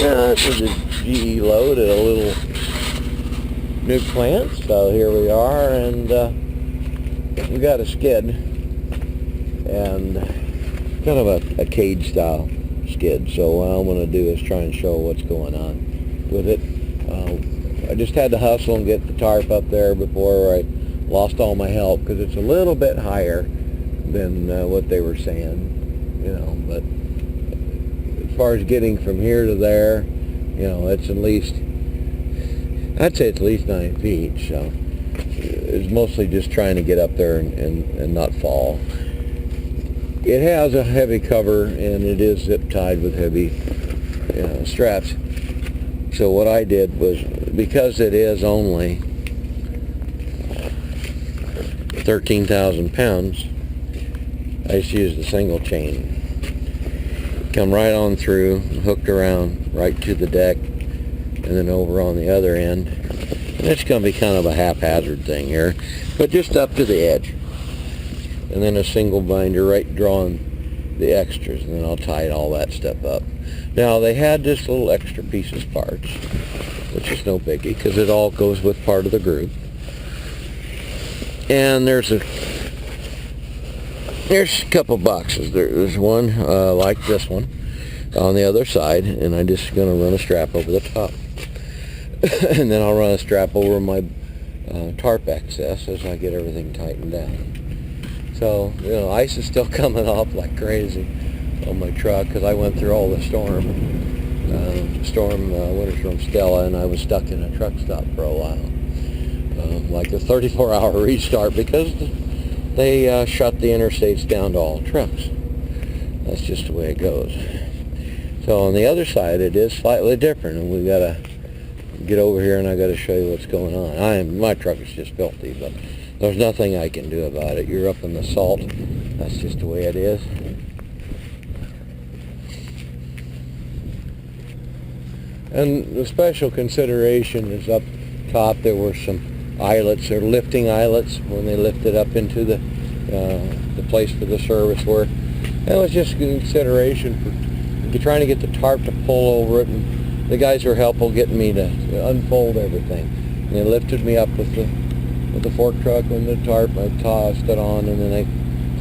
Yeah, this is a GE load at a little new plant. So here we are, and we got a skid, and kind of a cage style skid. So what I'm going to do is try and show what's going on with it. I just had to hustle and get the tarp up there before I lost all my help, because it's a little bit higher than what they were saying, you know. But as far as getting from here to there, you know, it's at least, I'd say it's at least 9 feet. So it's mostly just trying to get up there and not fall. It has a heavy cover, and it is zip tied with heavy straps. So what I did was, because it is only 13,000 pounds, I just used a single chain. Come right on through, hooked around right to the deck, and then over on the other end. And it's going to be kind of a haphazard thing here, but just up to the edge. And then a single binder right drawing the extras, and then I'll tie all that stuff up. Now they had this little extra pieces parts, which is no biggie because it all goes with part of the group. And there's a couple boxes. There's one like this one on the other side, and I'm just going to run a strap over the top. And then I'll run a strap over my tarp excess as I get everything tightened down. So, you know, ice is still coming off like crazy on my truck because I went through all the winter storm Stella, and I was stuck in a truck stop for a while. Like a 34-hour restart, because they shut the interstates down to all trucks. That's just the way it goes. So on the other side, it is slightly different, and we got to get over here, and I got to show you what's going on. My truck is just filthy, but there's nothing I can do about it. You're up in the salt. That's just the way it is. And the special consideration is up top there were some eyelets, or lifting eyelets, when they lifted up into the place for the service work. And it was just a consideration for trying to get the tarp to pull over it, and the guys were helpful getting me to unfold everything. And they lifted me up with the fork truck and the tarp. I tossed it on, and then they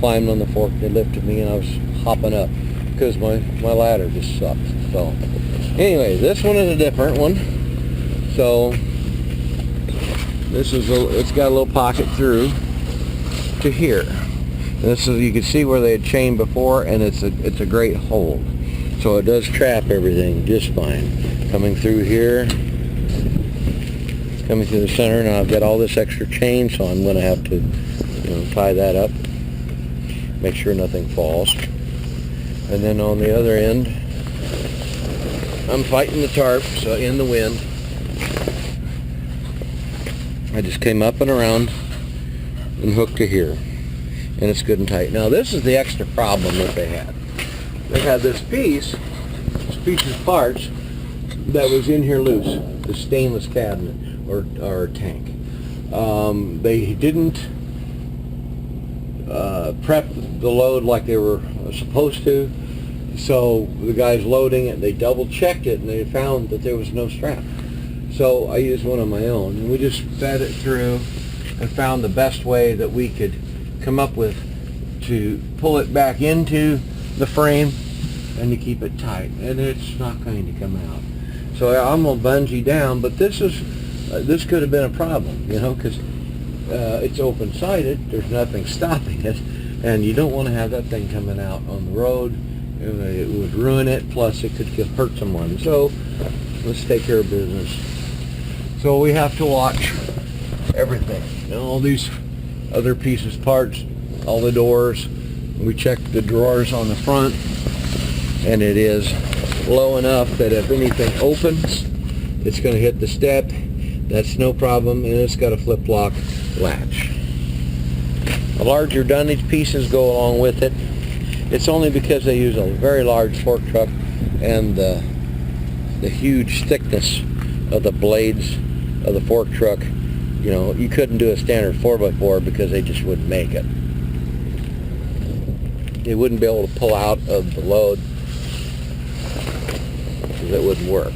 climbed on the fork. They lifted me, and I was hopping up because my ladder just sucks. So anyway, this one is a different one. So this is it's got a little pocket through to here. And this is, you can see where they had chained before, and it's a great hold. So it does trap everything just fine. Coming through here, coming through the center. Now I've got all this extra chain, so I'm going to have to, tie that up, make sure nothing falls. And then on the other end, I'm fighting the tarp, so in the wind. I just came up and around and hooked to here, and it's good and tight. Now this is the extra problem that they had. They had this piece of parts that was in here loose, the stainless cabinet or tank. They didn't prep the load like they were supposed to, so the guys loading it, they double checked it, and they found that there was no strap. So I used one of my own, and we just fed it through and found the best way that we could come up with to pull it back into the frame and to keep it tight, and it's not going to come out. So I'm going to bungee down, but this could have been a problem, because it's open-sided. There's nothing stopping it, and you don't want to have that thing coming out on the road. It would ruin it, plus it could hurt someone. So let's take care of business. So we have to watch everything. All these other pieces, parts, all the doors. We checked the drawers on the front, and it is low enough that if anything opens, it's going to hit the step. That's no problem, and it's got a flip-lock latch. The larger dunnage pieces go along with it. It's only because they use a very large fork truck and the huge thickness of the blades of the fork truck. You couldn't do a standard 4x4 because they just wouldn't make it. They wouldn't be able to pull out of the load because it wouldn't work.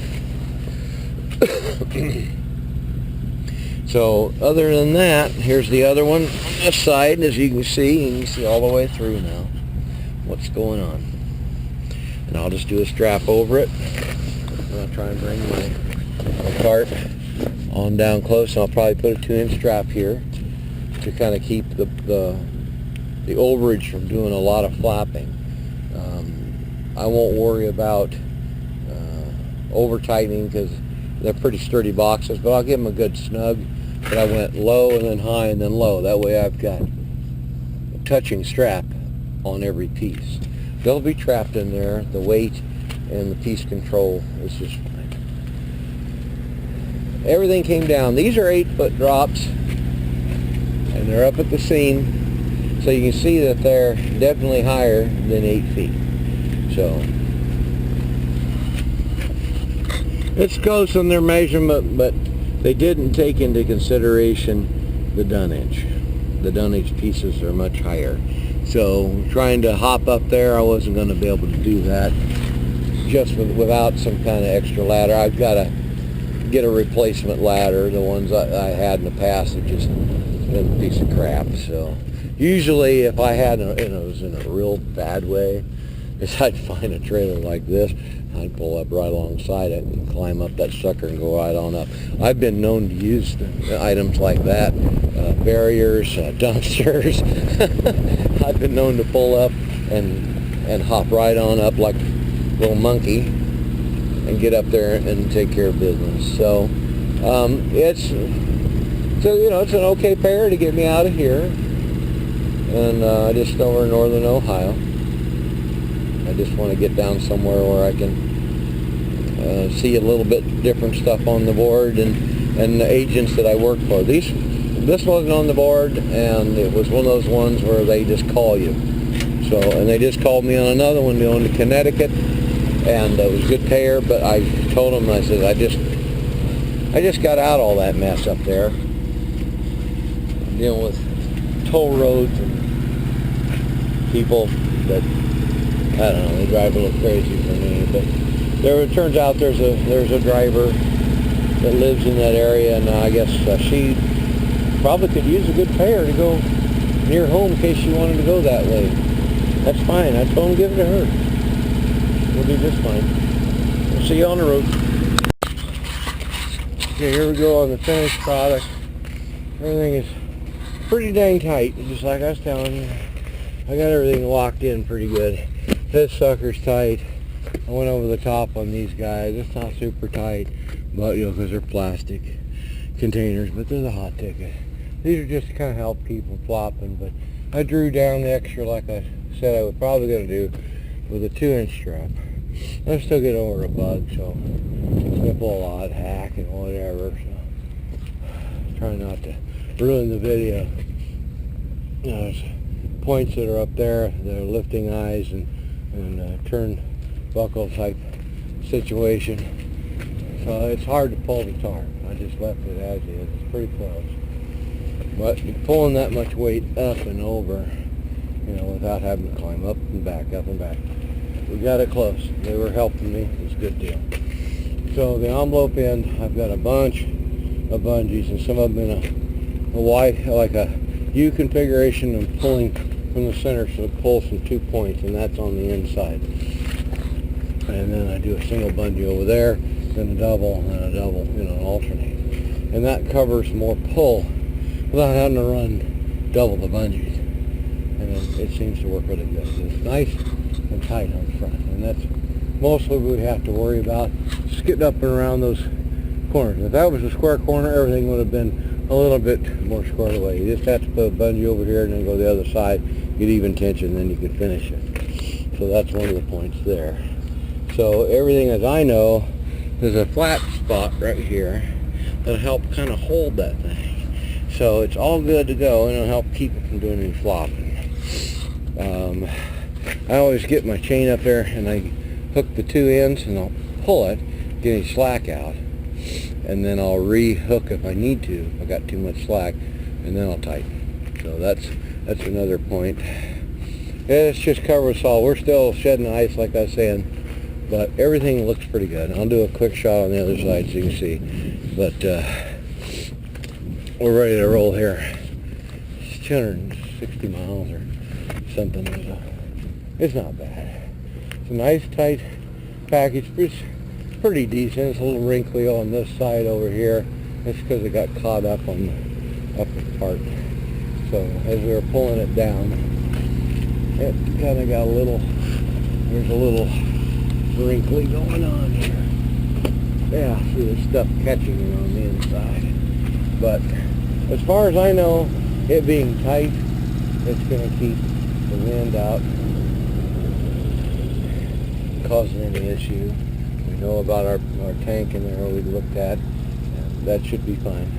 So other than that, here's the other one on this side. As you can see all the way through now what's going on. And I'll just do a strap over it. I'll try and bring my tarp on down close, and I'll probably put a 2-inch strap here to kind of keep the overage from doing a lot of flapping. I won't worry about over tightening because they're pretty sturdy boxes, but I'll give them a good snug. But I went low and then high and then low. That way I've got a touching strap on every piece. They'll be trapped in there. The weight and the piece control is just fine. Everything came down. These are 8-foot drops, and they're up at the seam, so you can see that they're definitely higher than 8 feet. So it's close on their measurement, but they didn't take into consideration the dunnage. The dunnage pieces are much higher. So trying to hop up there, I wasn't going to be able to do that just without some kind of extra ladder. I've got to get a replacement ladder. The ones I had in the past have just been a piece of crap. So usually if I had, it was in a real bad way, is I'd find a trailer like this, I'd pull up right alongside it and climb up that sucker and go right on up. I've been known to use items like that, barriers, dumpsters. I've been known to pull up and hop right on up like a little monkey and get up there and take care of business. So it's an okay pair to get me out of here. And I just over in northern Ohio. I just want to get down somewhere where I can see a little bit different stuff on the board and the agents that I work for. This wasn't on the board, and it was one of those ones where they just call you. So, and they just called me on another one going to Connecticut, and it was a good payer, but I told them, I said, I just got out all that mess up there, dealing with toll roads and people that, I don't know, they drive a little crazy for me, but it turns out there's a driver that lives in that area, and I guess she probably could use a good pair to go near home in case she wanted to go that way. That's fine. I told him give it to her. We'll do just fine. We'll see you on the road. Okay, here we go on the finished product. Everything is pretty dang tight, just like I was telling you. I got everything locked in pretty good. This sucker's tight. I went over the top on these guys. It's not super tight, but because they're plastic containers, but they're the hot ticket. These are just to kind of help keep them flopping, but I drew down the extra like I said I was probably going to do with a 2-inch strap. I'm still getting over a bug, so nipple a lot, hack and whatever. So try not to ruin the video. There's points that are up there, they're lifting eyes and turn buckle type situation. So it's hard to pull the tarp. I just left it as is. It's pretty close. But pulling that much weight up and over, without having to climb up and back, we got it close. They were helping me. It was a good deal. So the envelope end, I've got a bunch of bungees, and some of them in a Y, like a U configuration, and pulling from the center, so it pulls from 2 points, and that's on the inside. And then I do a single bungee over there, then a double, and a double, an alternate. And that covers more pull without having to run double the bungees. And it seems to work really good. It's nice and tight on the front. And that's mostly what we have to worry about, just getting up and around those corners. If that was a square corner, everything would have been a little bit more squared away. You just have to put a bungee over here and then go the other side, get even tension, then you can finish it. So that's one of the points there. So everything, as I know, there's a flat spot right here that'll help kind of hold that thing. So it's all good to go, and it'll help keep it from doing any flopping. I always get my chain up there and I hook the 2 ends and I'll pull it, get any slack out, and then I'll re-hook if I need to, if I got too much slack, and then I'll tighten. So that's another point. It's just covered solid. We're still shedding ice, like I was saying, But everything looks pretty good. I'll do a quick shot on the other side so you can see. But we're ready to roll here. It's 260 miles or something. So it's not bad. It's a nice tight package. It's pretty decent. It's a little wrinkly on this side over here. It's because it got caught up on the upper part. So as we were pulling it down, it kind of got there's a little wrinkly going on here. Yeah, see the stuff catching it on the inside. But as far as I know, it being tight, it's going to keep the wind out, causing any issue. We know about our tank in there we looked at, and that should be fine.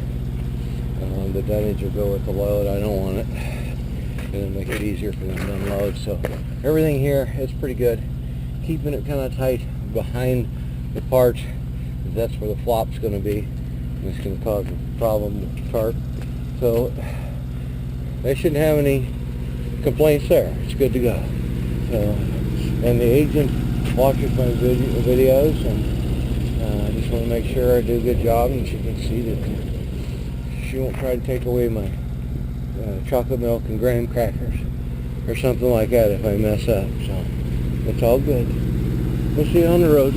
The dunnage will go with the load. I don't want it. It's going to make it easier for them to unload. So everything here is pretty good. Keeping it kind of tight behind the part, that's where the flop's going to be. And it's going to cause a problem with the tarp. So they shouldn't have any complaints there. It's good to go. So, and the agent watches my videos, and I just want to make sure I do a good job, and she can see that she won't try to take away my chocolate milk and graham crackers or something like that if I mess up. So it's all good. We'll see you on the road.